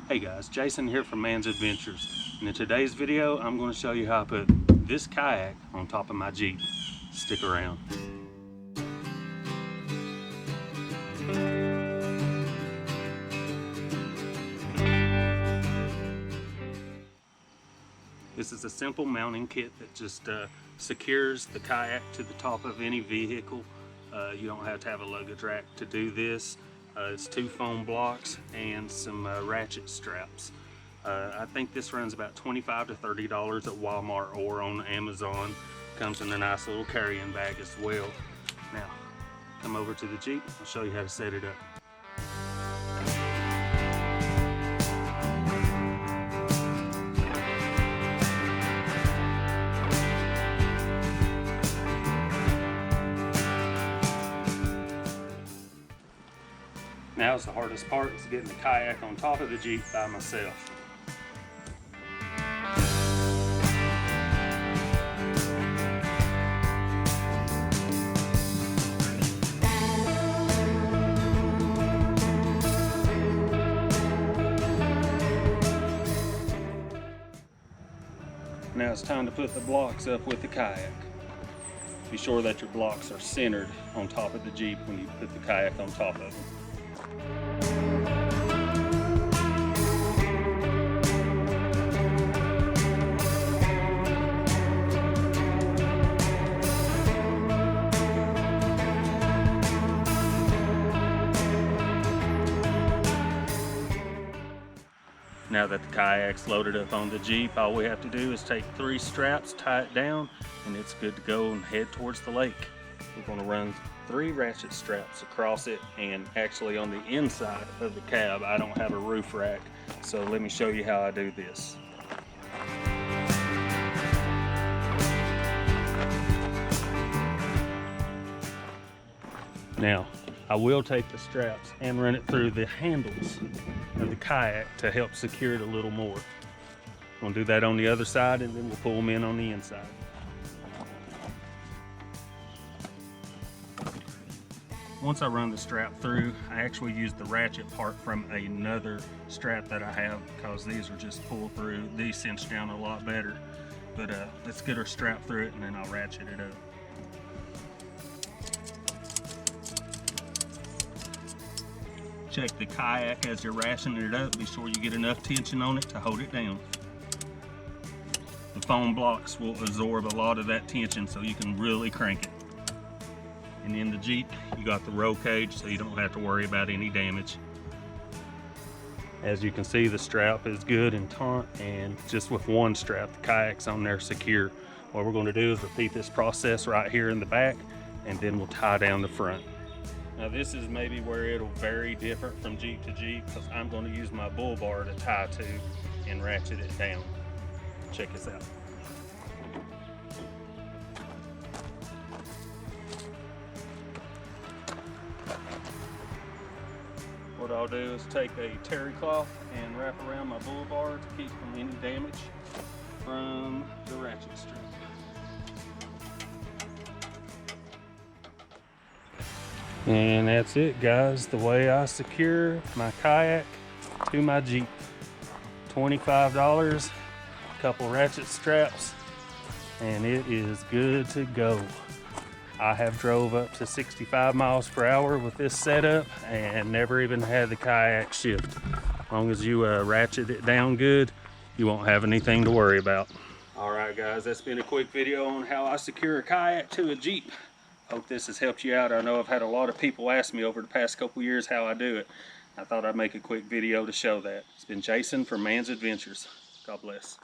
Hey guys, Jason here from Man's Adventures, and in today's video I'm going to show you how I put this kayak on top of my Jeep. Stick around. This is a simple mounting kit that just secures the kayak to the top of any vehicle. You don't have to have a luggage rack to do this. It's 2 foam blocks and some ratchet straps. I think this runs about $25 to $30 at Walmart or on Amazon. Comes in a nice little carrying bag as well. Now, come over to the Jeep. I'll show you how to set it up. Now's the hardest part, is getting the kayak on top of the Jeep by myself. Now it's time to put the blocks up with the kayak. Be sure that your blocks are centered on top of the Jeep when you put the kayak on top of them. Now that the kayak's loaded up on the Jeep, all we have to do is take 3 straps, tie it down, and it's good to go and head towards the lake. We're going to run 3 ratchet straps across it, and actually on the inside of the cab, I don't have a roof rack, so let me show you how I do this. Now, I will take the straps and run it through the handles of the kayak to help secure it a little more. We'll do that on the other side, and then we'll pull them in on the inside. Once I run the strap through, I actually use the ratchet part from another strap that I have, because these are just pull through. These cinch down a lot better. But let's get our strap through it, and then I'll ratchet it up. Check the kayak as you're ratcheting it up. Be sure you get enough tension on it to hold it down. The foam blocks will absorb a lot of that tension, so you can really crank it. And in the Jeep, you got the roll cage, so you don't have to worry about any damage. As you can see, the strap is good and taut, and just with one strap, the kayak's on there secure. What we're going to do is repeat this process right here in the back, and then we'll tie down the front. Now this is maybe where it'll vary different from Jeep to Jeep, because I'm going to use my bull bar to tie to and ratchet it down. Check this out. What I'll do is take a terry cloth and wrap around my bull bar to keep from any damage from the ratchet strip. And that's it, guys, the way I secure my kayak to my Jeep. $25, a couple ratchet straps, and it is good to go. I have drove up to 65 miles per hour with this setup and never even had the kayak shift. As long as you ratchet it down good, you won't have anything to worry about. All right, guys, that's been a quick video on how I secure a kayak to a Jeep. Hope this has helped you out. I know I've had a lot of people ask me over the past couple years how I do it. I thought I'd make a quick video to show that. It's been Jason from Man's Adventures. God bless.